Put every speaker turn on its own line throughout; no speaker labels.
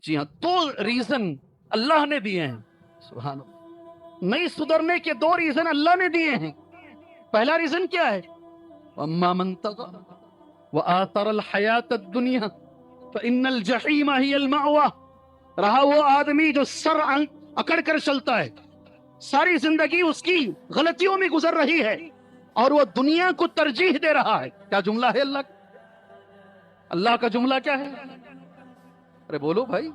جی ہاں، 2 ریزن اللہ نے دیے ہیں، سبحان اللہ، نہیں سدھرنے کے 2 ریزن اللہ نے دیے ہیں۔ پہلا ریزن کیا ہے؟ وَأَمَّا مَن طَغَىٰ وَآثَرَ الْحَيَاةَ الدُّنْيَا فَإِنَّ الْجَحِيمَ هِيَ الْمَأْوَىٰ۔ رہا وہ آدمی جو سر اکڑ کر چلتا ہے، ساری زندگی اس کی غلطیوں میں گزر رہی ہے اور وہ دنیا کو ترجیح دے رہا ہے۔ کیا جملہ ہے اللہ کا؟ اللہ کا جملہ کیا ہے؟ ارے بولو بھائی،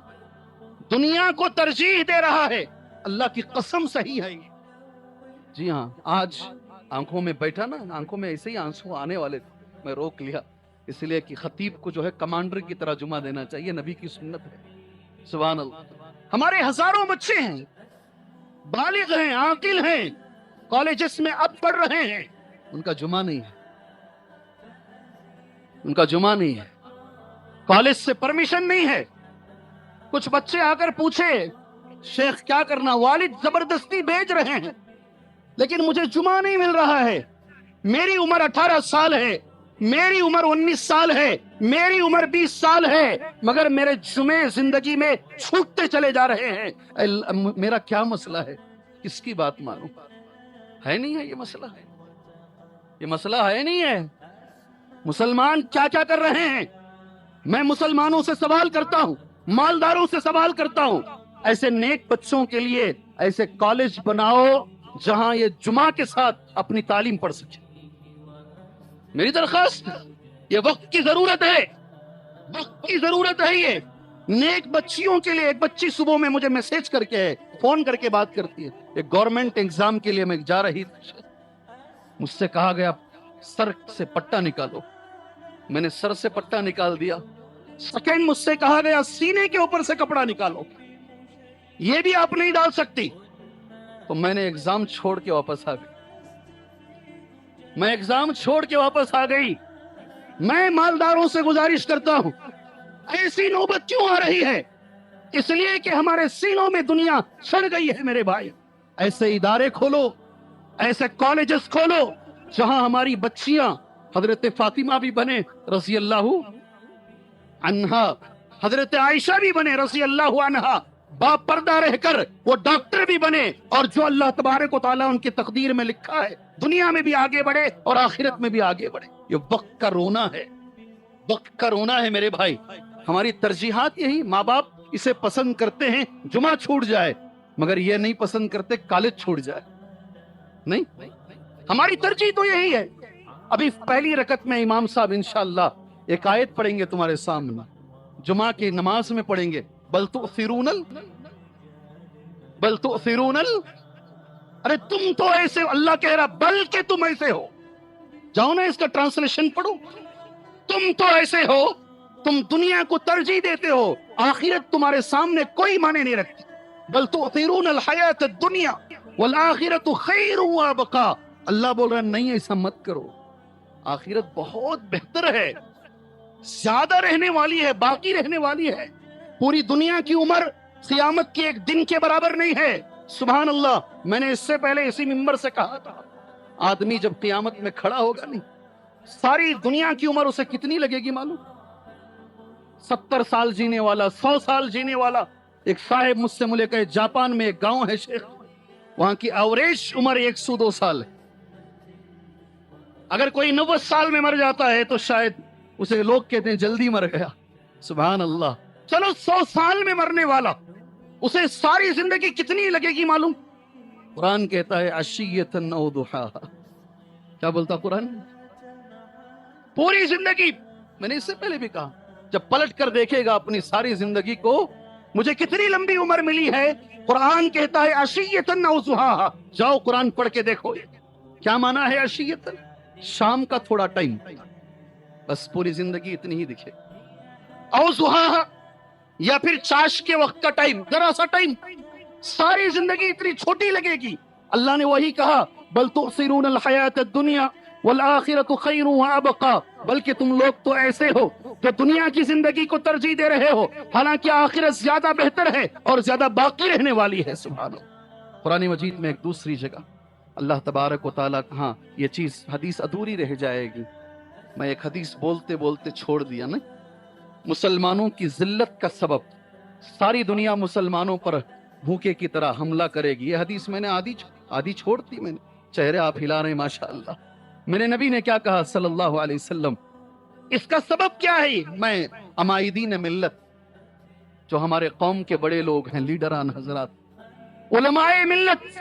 دنیا کو ترجیح دے رہا ہے، اللہ کی قسم صحیح ہے یہ۔ جی ہاں، آج آنکھوں میں بیٹھا نا، آنکھوں میں ایسے ہی آنسو آنے والے تھے، میں روک لیا اس لیے کہ خطیب کو جو ہے کمانڈر کی طرح جمعہ دینا چاہیے، نبی کی سنت ہے۔ سبحان اللہ، ہمارے ہزاروں بچے ہیں، بالغ ہیں، عاقل ہیں، کالجز میں اب پڑھ رہے ہیں، ان کا جمعہ نہیں ہے، ان کا جمعہ نہیں ہے، کالج سے پرمیشن نہیں ہے۔ کچھ بچے آ کر پوچھے شیخ کیا کرنا، والد زبردستی بھیج رہے ہیں لیکن مجھے جمعہ نہیں مل رہا ہے، میری عمر 18 سال ہے، میری عمر 19 سال ہے، میری عمر 20 سال ہے، مگر میرے جمعے زندگی میں چھوٹتے چلے جا رہے ہیں، میرا کیا مسئلہ ہے، کس کی بات مانوں؟ ہے نہیں ہے یہ مسئلہ، یہ مسئلہ ہے نہیں ہے۔ مسلمان کیا کیا کر رہے ہیں؟ میں مسلمانوں سے سوال کرتا ہوں، مالداروں سے سوال کرتا ہوں، ایسے نیک بچوں کے لیے ایسے کالج بناؤ جہاں یہ جمعہ کے ساتھ اپنی تعلیم پڑھ سکے۔ میری درخواست، یہ وقت کی ضرورت ہے، وقت کی ضرورت ہے یہ نیک بچیوں کے لیے۔ ایک بچی صبح میں مجھے میسج کر کے فون کر کے بات کرتی ہے، ایک گورنمنٹ ایگزام کے لیے میں جا رہی تھی، مجھ سے کہا گیا سر سے پٹا نکالو، میں نے سر سے پٹا نکال دیا۔ سیکنڈ مجھ سے کہا گیا سینے کے اوپر سے کپڑا نکالو، یہ بھی آپ نہیں ڈال سکتی، تو میں نے ایگزام چھوڑ کے واپس آ گئی، میں ایگزام چھوڑ کے واپس آ گئی۔ میں مالداروں سے گزارش کرتا ہوں، ایسی نوبت کیوں آ رہی ہے؟ اس لیے کہ ہمارے سینوں میں دنیا سڑ گئی ہے میرے بھائی۔ ایسے ادارے کھولو، ایسے کالجز کھولو جہاں ہماری بچیاں حضرت فاطمہ بھی بنے رضی اللہ عنہا، حضرت عائشہ بھی بنے رضی اللہ عنہا، با پردہ رہ کر وہ ڈاکٹر بھی بنے، اور جو اللہ تبارک و تعالیٰ ان کی تقدیر میں لکھا ہے دنیا میں بھی آگے بڑھے اور آخرت میں بھی آگے بڑھے۔ یہ وقت کا رونا ہے، وقت کا رونا ہے میرے بھائی۔ ہماری ترجیحات یہی، ماں باپ اسے پسند کرتے ہیں جمعہ چھوٹ جائے، مگر یہ نہیں پسند کرتے کالج چھوٹ جائے، نہیں، ہماری ترجیح تو یہی ہے۔ ابھی پہلی رکعت میں امام صاحب انشاءاللہ ایک آیت پڑھیں گے تمہارے سامنے، جمعہ کی نماز میں پڑھیں گے، بل تؤثرون ارے تم تو ایسے، اللہ کہہ رہا بلکہ تم ایسے ہو، جاؤ نا اس کا ٹرانسلیشن پڑھو، تم تو ایسے ہو، تم دنیا کو ترجیح دیتے ہو، آخرت تمہارے سامنے کوئی معنی نہیں رکھتی۔ بل تؤثرون الحیات الدنیا والآخرت خیر وابقا، اللہ بول رہا نہیں ایسا مت کرو، آخرت بہت بہتر ہے، زیادہ رہنے والی ہے، باقی رہنے والی ہے۔ پوری دنیا کی عمر قیامت کے ایک دن کے برابر نہیں ہے۔ سبحان اللہ، میں نے اس سے پہلے اسی ممبر سے کہا تھا، آدمی جب قیامت میں کھڑا ہوگا نہیں، ساری دنیا کی عمر اسے کتنی لگے گی معلوم؟ 70 سال جینے والا، 100 سال جینے والا۔ ایک صاحب مجھ سے ملے کہ جاپان میں ایک گاؤں ہے شیخ، وہاں کی ایوریج عمر 102 سال ہے۔ اگر کوئی 90 سال میں مر جاتا ہے تو شاید اسے لوگ کہتے ہیں جلدی مر گیا۔ سبحان اللہ، چلو 100 سال میں مرنے والا، اسے ساری زندگی کتنی لگے گی معلوم؟ قرآن کہتا ہے عشیۃ او ضحاہا، کیا بولتا قرآن؟ پوری زندگی، میں نے اس سے پہلے بھی کہا، جب پلٹ کر دیکھے گا اپنی ساری زندگی کو، مجھے کتنی لمبی عمر ملی ہے، قرآن کہتا ہے عشیۃ او ضحاہا۔ جاؤ قرآن پڑھ کے دیکھو کیا معنی ہے عشیۃ، شام کا تھوڑا ٹائم، بس پوری زندگی اتنی ہی دکھے، او ضحاہا یا پھر چاش کے وقت کا ٹائم، ذرا سا ٹائم، ساری زندگی اتنی چھوٹی لگے گی۔ اللہ نے وہی کہا بل تؤثرون الحیات الدنیا والآخرۃ خیر وابقا، بلکہ تم لوگ تو ایسے ہو جو دنیا کی زندگی کو ترجیح دے رہے ہو، حالانکہ آخرت زیادہ بہتر ہے اور زیادہ باقی رہنے والی ہے۔ سبحان اللہ، قرآن مجید میں ایک دوسری جگہ اللہ تبارک و تعالیٰ، ہاں یہ چیز حدیث ادھوری رہ جائے گی، میں ایک حدیث بولتے بولتے چھوڑ دیا نا، مسلمانوں کی ذلت کا سبب ساری دنیا مسلمانوں پر بھوکے کی طرح حملہ کرے گی. یہ حدیث میں نے آدھی چھوڑ دی. میں نے چہرے آپ ہلا رہے ہیں ماشاءاللہ. میرے نبی نے کیا کہا صلی اللہ علیہ وسلم؟ اس کا سبب کیا ہے؟ میں عمائدین ملت، جو ہمارے قوم کے بڑے لوگ ہیں، لیڈران حضرات، علماء ملت،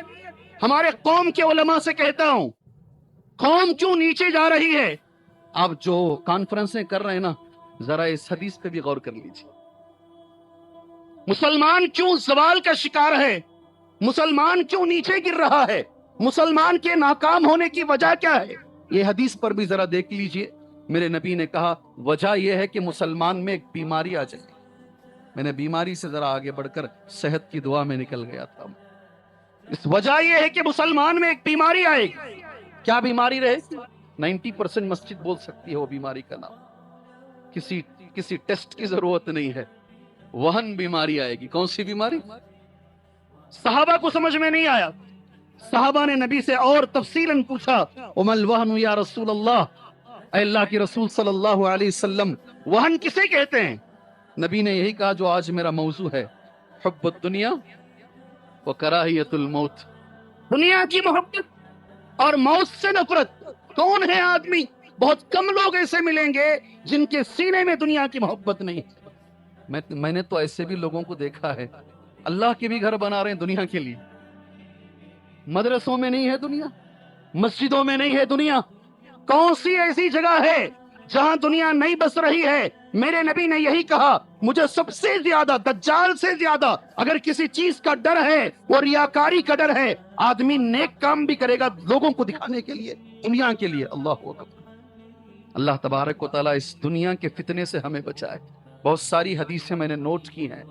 ہمارے قوم کے علماء سے کہتا ہوں، قوم کیوں نیچے جا رہی ہے؟ آپ جو کانفرنسیں کر رہے ہیں نا، ذرا اس حدیث پہ بھی غور کر لیجیے. مسلمان کیوں زوال کا شکار ہے؟ مسلمان کیوں نیچے گر رہا ہے؟ مسلمان کے ناکام ہونے کی وجہ کیا ہے؟ یہ حدیث پر بھی ذرا دیکھ لیجئے. میرے نبی نے کہا وجہ یہ ہے کہ مسلمان میں ایک بیماری آ جائے. میں نے بیماری سے ذرا آگے بڑھ کر صحت کی دعا میں نکل گیا تھا. اس وجہ یہ ہے کہ مسلمان میں ایک بیماری آئے گی. کیا بیماری رہے؟ 90% مسجد بول سکتی ہے وہ بیماری کا نام. کسی ٹیسٹ کی ضرورت نہیں ہے. وہن بیماری آئے گی. کون سی بیماری؟ صحابہ کو سمجھ میں نہیں آیا. صحابہ نے نبی سے اور تفصیلاً پوچھا، وَمَا الْوَهْنُ یا رسول اللہ، اے اللہ کی رسول صلی اللہ علیہ وسلم، وہن کسے کہتے ہیں؟ نبی نے یہی کہا جو آج میرا موضوع ہے، حب الدنیا وکراہیت الموت. دنیا کی محبت اور موت سے نفرت. کون ہے آدمی؟ بہت کم لوگ ایسے ملیں گے جن کے سینے میں دنیا کی محبت نہیں. میں نے تو ایسے بھی لوگوں کو دیکھا ہے، اللہ کے بھی گھر بنا رہے ہیں دنیا کے لیے. مدرسوں میں نہیں ہے دنیا، مسجدوں میں نہیں ہے دنیا. کون سی ایسی جگہ ہے جہاں دنیا نہیں بس رہی ہے؟ میرے نبی نے یہی کہا، مجھے سب سے زیادہ، دجال سے زیادہ اگر کسی چیز کا ڈر ہے وہ ریاکاری کا ڈر ہے. آدمی نیک کام بھی کرے گا لوگوں کو دکھانے کے لیے، دنیا کے لیے. اللہ اکبر. اللہ تبارک و تعالیٰ اس دنیا کے فتنے سے ہمیں بچائے. بہت ساری حدیثیں میں نے نوٹ کی ہیں.